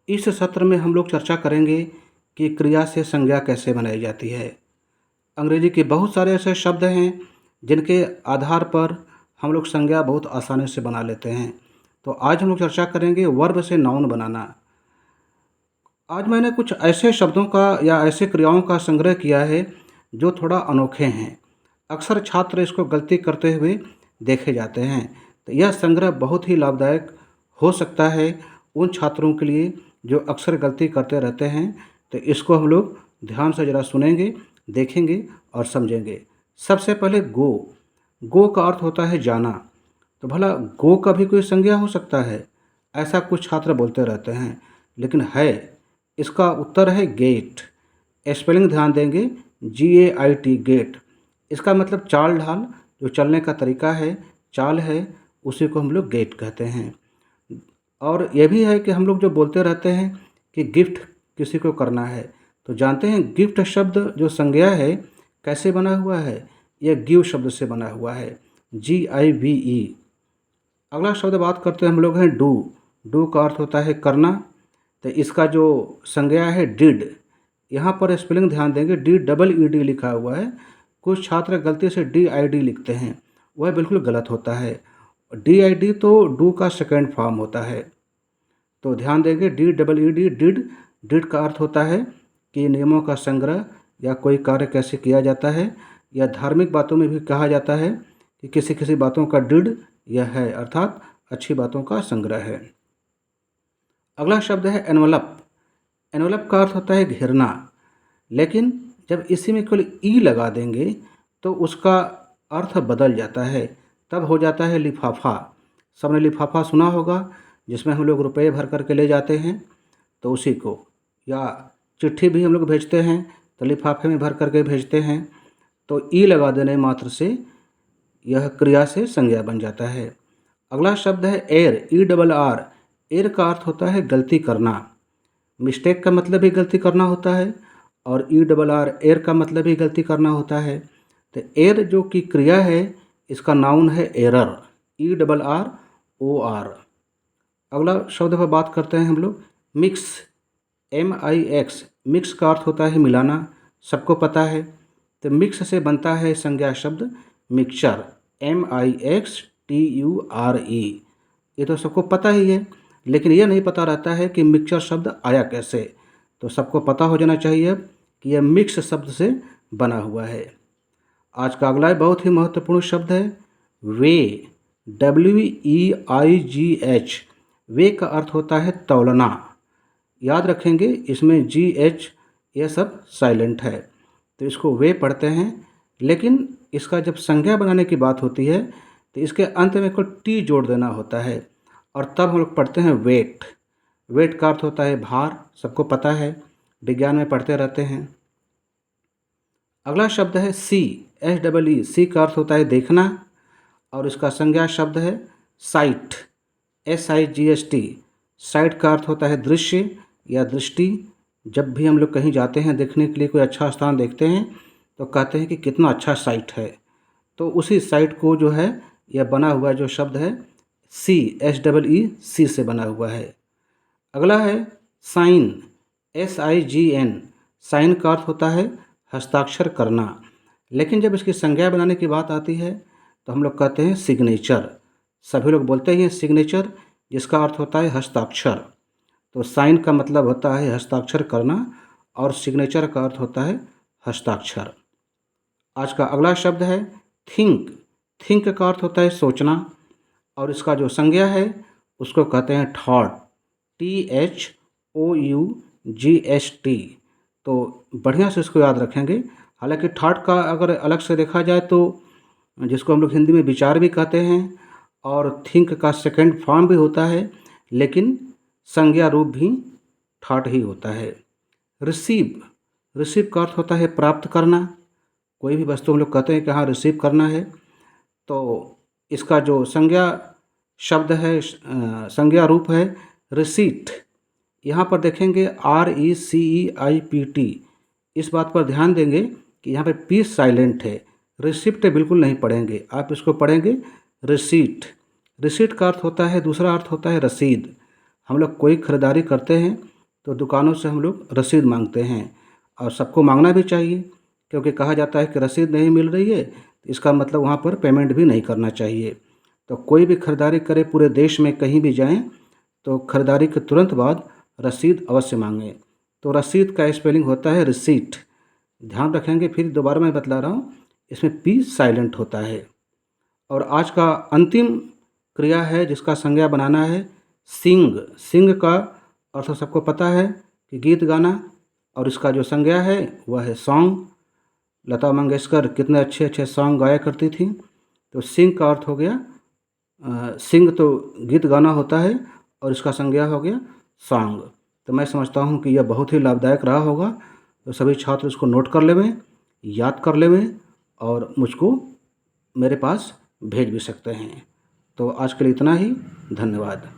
इस सत्र में हम लोग चर्चा करेंगे कि क्रिया से संज्ञा कैसे बनाई जाती है। अंग्रेजी के बहुत सारे ऐसे शब्द हैं जिनके आधार पर हम लोग संज्ञा बहुत आसानी से बना लेते हैं। तो आज हम लोग चर्चा करेंगे वर्ब से नाउन बनाना। आज मैंने कुछ ऐसे शब्दों का या ऐसे क्रियाओं का संग्रह किया है जो थोड़ा अनोखे हैं। अक्सर छात्र इसको गलती करते हुए देखे जाते हैं। तो यह संग्रह बहुत ही लाभदायक हो सकता है उन छात्रों के लिए जो अक्सर गलती करते रहते हैं। तो इसको हम लोग ध्यान से ज़रा सुनेंगे, देखेंगे और समझेंगे। सबसे पहले गो। गो का अर्थ होता है जाना। तो भला गो का भी कोई संज्ञा हो सकता है, ऐसा कुछ छात्र बोलते रहते हैं, लेकिन है। इसका उत्तर है गेट। स्पेलिंग ध्यान देंगे, GAIT, गेट। इसका मतलब चाल ढाल, जो चलने का तरीका है, चाल है, उसी को हम लोग गेट कहते हैं। और यह भी है कि हम लोग जो बोलते रहते हैं कि गिफ्ट किसी को करना है, तो जानते हैं गिफ्ट शब्द जो संज्ञा है कैसे बना हुआ है? यह गिव शब्द से बना हुआ है, GIVE। अगला शब्द बात करते हैं हम लोग हैं डू। डू का अर्थ होता है करना। तो इसका जो संज्ञा है डिड। यहाँ पर स्पेलिंग ध्यान देंगे, DEED लिखा हुआ है। कुछ छात्र गलती से DID लिखते हैं, वह बिल्कुल गलत होता है। DID तो डू का सेकेंड फॉर्म होता है। तो ध्यान देंगे, DEED, डिड। डिड का अर्थ होता है कि नियमों का संग्रह या कोई कार्य कैसे किया जाता है, या धार्मिक बातों में भी कहा जाता है कि किसी किसी बातों का डिड यह है, अर्थात अच्छी बातों का संग्रह है। अगला शब्द है एनवलप। एनवलप का अर्थ होता है घेरना, लेकिन जब इसी में केवल ई लगा देंगे तो उसका अर्थ बदल जाता है, तब हो जाता है लिफाफा। सबने लिफाफा सुना होगा, जिसमें हम लोग रुपए भर करके ले जाते हैं, तो उसी को। या चिट्ठी भी हम लोग भेजते हैं तो लिफाफे में भर करके भेजते हैं। तो ई लगा देने मात्र से यह क्रिया से संज्ञा बन जाता है। अगला शब्द है एयर, ERR। एयर का अर्थ होता है गलती करना। मिस्टेक का मतलब भी गलती करना होता है, और ERR एयर का मतलब भी गलती करना होता है। तो एयर जो कि क्रिया है, इसका नाउन है एरर, ERROR। अगला शब्द पर बात करते हैं हम लोग मिक्स, MIX। मिक्स का अर्थ होता है मिलाना, सबको पता है। तो मिक्स से बनता है संज्ञा शब्द मिक्सचर, MIXTURE। ये तो सबको पता ही है, लेकिन यह नहीं पता रहता है कि मिक्सचर शब्द आया कैसे। तो सबको पता हो जाना चाहिए कि यह मिक्स शब्द से बना हुआ है। आज का अगला बहुत ही महत्वपूर्ण शब्द है वे, WEIGH। वे का अर्थ होता है तौलना। याद रखेंगे, इसमें GH यह सब साइलेंट है, तो इसको वे पढ़ते हैं। लेकिन इसका जब संज्ञा बनाने की बात होती है तो इसके अंत में कोई टी जोड़ देना होता है, और तब हम लोग पढ़ते हैं वेट। वेट का अर्थ होता है भार, सबको पता है, विज्ञान में पढ़ते रहते हैं। अगला शब्द है सी, SEE। सी का अर्थ होता है देखना, और इसका संज्ञा शब्द है साइट, SIGHT। साइट का अर्थ होता है दृश्य या दृष्टि। जब भी हम लोग कहीं जाते हैं देखने के लिए, कोई अच्छा स्थान देखते हैं, तो कहते हैं कि कितना अच्छा साइट है। तो उसी साइट को जो है, यह बना हुआ जो शब्द है सी, SEE से बना हुआ है। अगला है साइन, SIGN। साइन का अर्थ होता है हस्ताक्षर करना, लेकिन जब इसकी संज्ञा बनाने की बात आती है तो हम लोग कहते हैं सिग्नेचर। सभी लोग बोलते ही हैं सिग्नेचर, जिसका अर्थ होता है हस्ताक्षर। तो साइन का मतलब होता है हस्ताक्षर करना, और सिग्नेचर का अर्थ होता है हस्ताक्षर। आज का अगला शब्द है थिंक। थिंक का अर्थ होता है सोचना, और इसका जो संज्ञा है उसको कहते हैं थॉट, THOUGHT। तो बढ़िया से इसको याद रखेंगे। हालांकि थॉट का अगर अलग से देखा जाए तो, जिसको हम लोग हिंदी में विचार भी कहते हैं, और थिंक का सेकंड फॉर्म भी होता है, लेकिन संज्ञा रूप भी थॉट ही होता है। रिसीव, रिसीव का अर्थ होता है प्राप्त करना। कोई भी वस्तु हम लोग कहते हैं कि हाँ रिसीव करना है, तो इसका जो संज्ञा शब्द है, संज्ञा रूप है रिसीट। यहाँ पर देखेंगे RECEIPT। इस बात पर ध्यान देंगे कि यहाँ पे पी साइलेंट है, रिसिप्ट बिल्कुल नहीं पढ़ेंगे, आप इसको पढ़ेंगे रिसीट। रिसीट का अर्थ होता है, दूसरा अर्थ होता है रसीद। हम लोग कोई खरीदारी करते हैं तो दुकानों से हम लोग रसीद मांगते हैं और सबको मांगना भी चाहिए, क्योंकि कहा जाता है कि रसीद नहीं मिल रही है तो इसका मतलब वहाँ पर पेमेंट भी नहीं करना चाहिए। तो कोई भी खरीदारी करे, पूरे देश में कहीं भी जाएं तो खरीदारी के तुरंत बाद रसीद अवश्य मांगें। तो रसीद का स्पेलिंग होता है रिसीट। ध्यान रखेंगे, फिर दोबारा मैं बतला रहा हूँ, इसमें पी साइलेंट होता है। और आज का अंतिम क्रिया है जिसका संज्ञा बनाना है सिंग। सिंग का अर्थ सबको पता है कि गीत गाना, और इसका जो संज्ञा है वह है सॉन्ग। लता मंगेशकर कितने अच्छे अच्छे सॉन्ग गाया करती थी। तो सिंग का अर्थ हो गया सिंग तो गीत गाना होता है और इसका संज्ञा हो गया सॉन्ग। तो मैं समझता हूँ कि यह बहुत ही लाभदायक रहा होगा। तो सभी छात्र इसको नोट कर लेवें, याद कर लेवें और मुझको मेरे पास भेज भी सकते हैं। तो आज के लिए इतना ही। धन्यवाद।